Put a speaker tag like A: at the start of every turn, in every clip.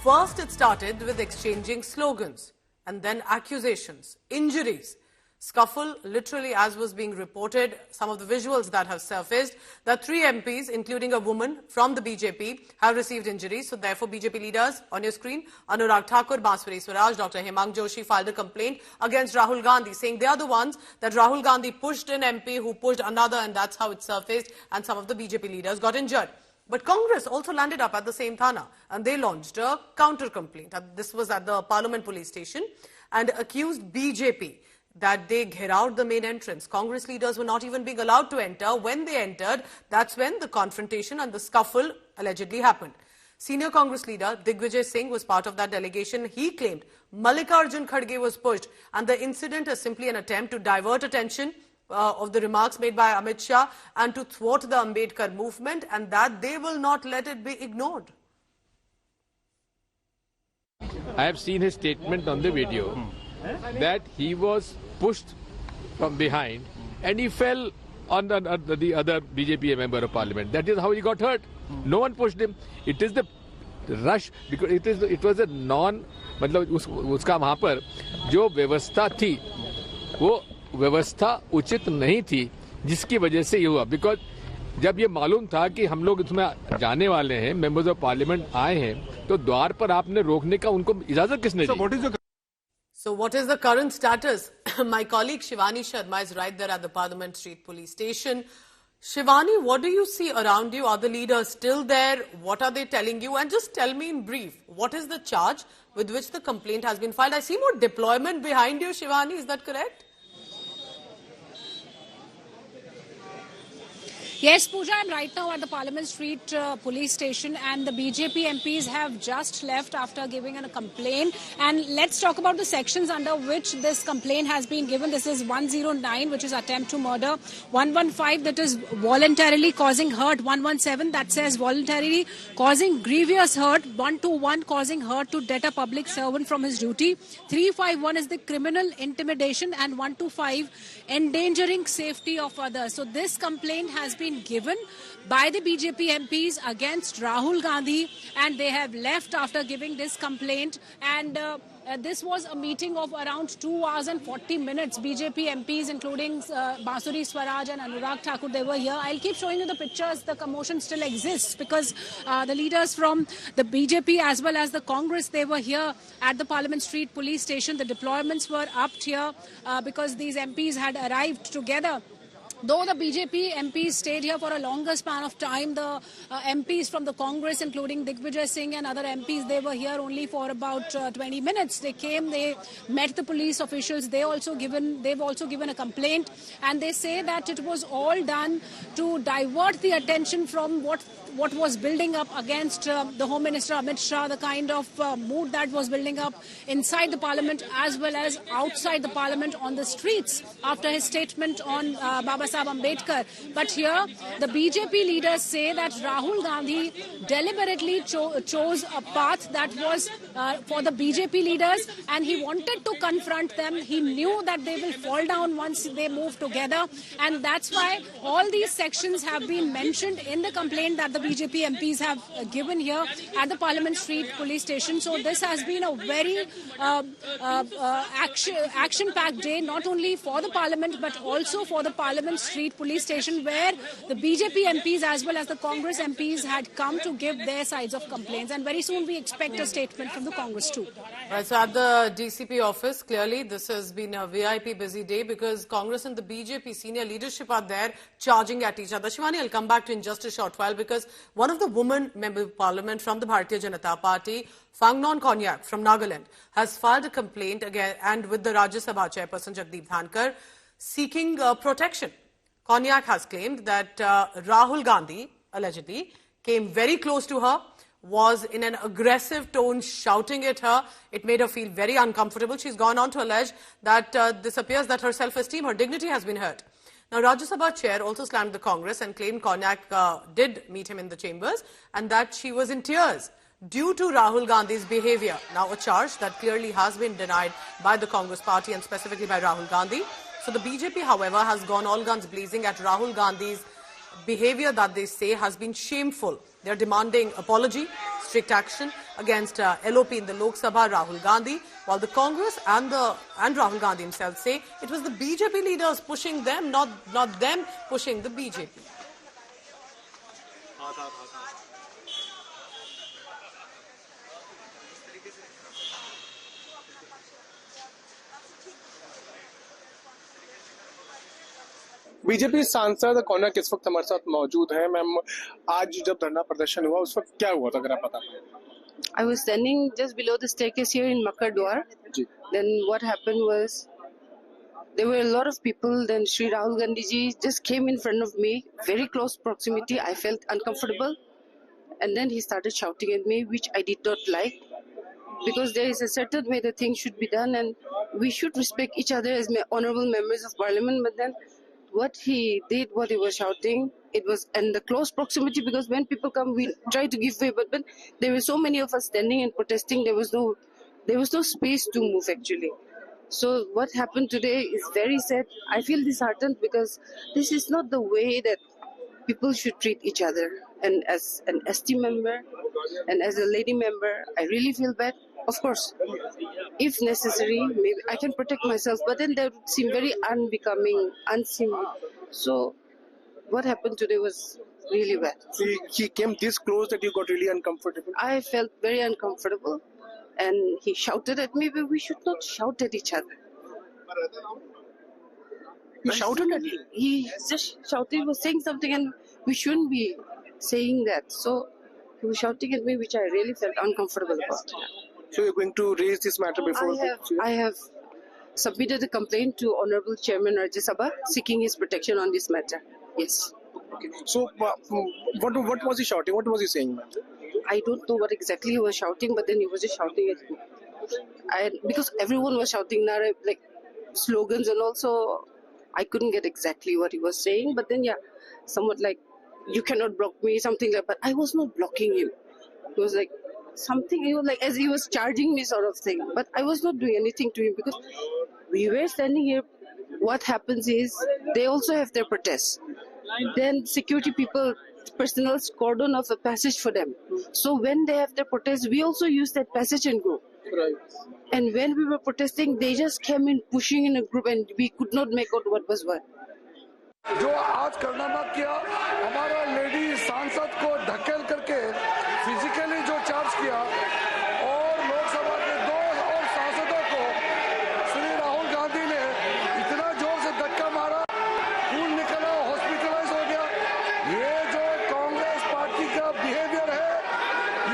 A: First, it started with exchanging slogans and then accusations, injuries, scuffle, literally as was being reported, some of the visuals that have surfaced, that 3 MPs, including a woman from the BJP, have received injuries. So therefore, BJP leaders on your screen, Anurag Thakur, Banswari Swaraj, Dr. Hemang Joshi filed a complaint against Rahul Gandhi, saying they are the ones that Rahul Gandhi pushed an MP who pushed another, and that's how it surfaced, and some of the BJP leaders got injured. But Congress also landed up at the same thana, and they launched a counter-complaint. This was at the Parliament police station, and accused BJP that they gherowed the main entrance. Congress leaders were not even being allowed to enter. When they entered, that's when the confrontation and the scuffle allegedly happened. Senior Congress leader Digvijay Singh was part of that delegation. He claimed Mallikarjun Kharge was pushed, and the incident is simply an attempt to divert attention of the remarks made by Amit Shah and to thwart the Ambedkar movement, and that they will not let it be ignored.
B: I have seen his statement on the video that he was pushed from behind and he fell on the other BJP member of parliament. That is how he got hurt. No one pushed him. It is the rush, because it was a non, मतलब उसका वहाँ पर जो व्यवस्था थी वो व्यवस्था उचित नहीं थी, जिसकी वजह से ये हुआ. बिकॉज जब ये मालूम था कि हम लोग इसमें जाने वाले हैं, मेंबर्स ऑफ पार्लियामेंट आए हैं, तो द्वार पर आपने रोकने का उनको इजाजत किसने दी?
A: So what is the current status? My colleague Shivani Sharma is right there at the Parliament Street police station. Shivani, what do you see around you? Are the leaders still there? What are they telling you? And just tell me in brief, what is the charge with which the complaint has been filed? I see more deployment behind you, Shivani. Is that correct?
C: Yes, Pooja, I'm right now at the Parliament Street police station, and the BJP MPs have just left after giving a complaint. And let's talk about the sections under which this complaint has been given. This is 109, which is attempt to murder. 115, that is voluntarily causing hurt. 117, that says voluntarily causing grievous hurt. 121, causing hurt to deter public servant from his duty. 351 is the criminal intimidation, and 125, endangering safety of others. So this complaint has been given by the BJP MPs against Rahul Gandhi, and they have left after giving this complaint. And this was a meeting of around 2 hours and 40 minutes. BJP MPs, including Banswari Swaraj and Anurag Thakur, they were here. I'll keep showing you the pictures. The commotion still exists because the leaders from the BJP as well as the Congress, they were here at the Parliament Street police station. The deployments were upped here because these MPs had arrived together. Though the BJP MPs stayed here for a longer span of time, the MPs from the Congress, including Digvijay Singh and other MPs, they were here only for about 20 minutes. They came, they met the police officials. They've also given a complaint, and they say that it was all done to divert the attention from what was building up against the Home Minister Amit Shah, the kind of mood that was building up inside the Parliament as well as outside the Parliament on the streets after his statement on Baba Saheb Ambedkar. But here, the BJP leaders say that Rahul Gandhi deliberately chose a path that was for the BJP leaders, and he wanted to confront them. He knew that they will fall down once they move together, and that's why all these sections have been mentioned in the complaint that the BJP MPs have given here at the Parliament Street police station. So this has been a very action-packed day, not only for the Parliament but also for the Parliament Street police station, where the BJP MPs as well as the Congress MPs had come to give their sides of complaints. And very soon we expect a statement from the Congress too.
A: Right, so at the DCP office, clearly this has been a VIP busy day because Congress and the BJP senior leadership are there charging at each other. Shivani, I'll come back to you in just a short while because one of the women members of parliament from the Bharatiya Janata Party, Phangnon Konyak from Nagaland, has filed a complaint again and with the Rajya Sabha chairperson Jagdeep Dhankar seeking protection. Konyak has claimed that Rahul Gandhi allegedly came very close to her, was in an aggressive tone shouting at her. It made her feel very uncomfortable. She's gone on to allege that this appears that her self-esteem, her dignity has been hurt. Now, Rajya Sabha chair also slammed the Congress and claimed Konyak did meet him in the chambers and that she was in tears due to Rahul Gandhi's behavior. Now, a charge that clearly has been denied by the Congress party and specifically by Rahul Gandhi. So the BJP, however, has gone all guns blazing at Rahul Gandhi's behavior that they say has been shameful. They're demanding apology, strict action against LOP in the Lok Sabha, Rahul Gandhi, while the Congress and Rahul Gandhi himself say it was the BJP leaders pushing them, not them pushing the BJP.
D: BJP सांसद कौनक इस वक्त हमारे साथ मौजूद है। Ma'am, आज जब धरना प्रदर्शन हुआ उस वक्त क्या हुआ था, अगर आप बता पाएं?
E: I was standing just below the staircase here in Makar Dwar. Then what happened was there were a lot of people. Then Sri Rahul Gandhi ji just came in front of me, very close proximity. I felt uncomfortable, and then he started shouting at me, which I did not like, because there is a certain way the thing should be done, and we should respect each other as honorable members of parliament. But then what he did, what he was shouting, it was in the close proximity, because when people come, we try to give way, but when there were so many of us standing and protesting, there was no space to move actually. So what happened today is very sad. I feel disheartened because this is not the way that people should treat each other. And as an ST member and as a lady member, I really feel bad. Of course, if necessary, maybe I can protect myself, but then that would seem very unbecoming, unseemly. So what happened today was really bad.
D: He came this close that you got really uncomfortable.
E: I felt very uncomfortable, and he shouted at me, but we should not shout at each other.
D: He shouted at you?
E: He just shouted, he was saying something, and we shouldn't be saying that. So he was shouting at me, which I really felt uncomfortable about.
D: So you're going to raise this matter before?
E: I have submitted a complaint to Honorable Chairman Rajya Sabha seeking his protection on this matter. Yes.
D: Okay. So what was he shouting? What was he saying?
E: I don't know what exactly he was shouting, but then he was just shouting at me. Because everyone was shouting like slogans, and also I couldn't get exactly what he was saying. But then somewhat like, you cannot block me, something like that. But I was not blocking him. It was like something, like as he was charging me sort of thing. But I was not doing anything to him because we were standing here. What happens is they also have their protests. Then security people, personnel cordon off a passage for them. So when they have their protests, we also use that passage and go.
D: Right.
E: And when we were protesting, they just came in pushing in a group, and we could not make out what was what.
F: जो आज कारनामा किया, हमारा lady सांसद को धकेल करके physically जो चार्ज किया, और लोकसभा के 2 और सांसदों को श्री राहुल गांधी ने इतना जोर से धक्का मारा, खून निकला, हॉस्पिटलाइज हो गया। ये जो कांग्रेस पार्टी का बिहेवियर है,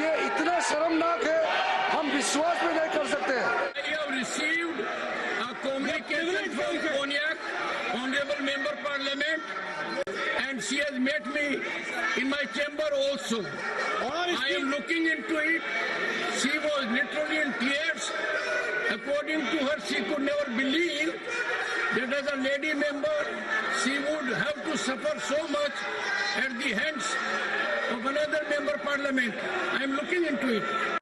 F: ये इतना शर्मनाक है, हम विश्वास भी नहीं कर सकते हैं।
B: I have received a communication from Konyak, Honorable Member Parliament, and she has met me in my chamber also. I am looking into it. She was literally in tears. According to her, she could never believe that as a lady member, she would have to suffer so much at the hands of another member Parliament. I am looking into it.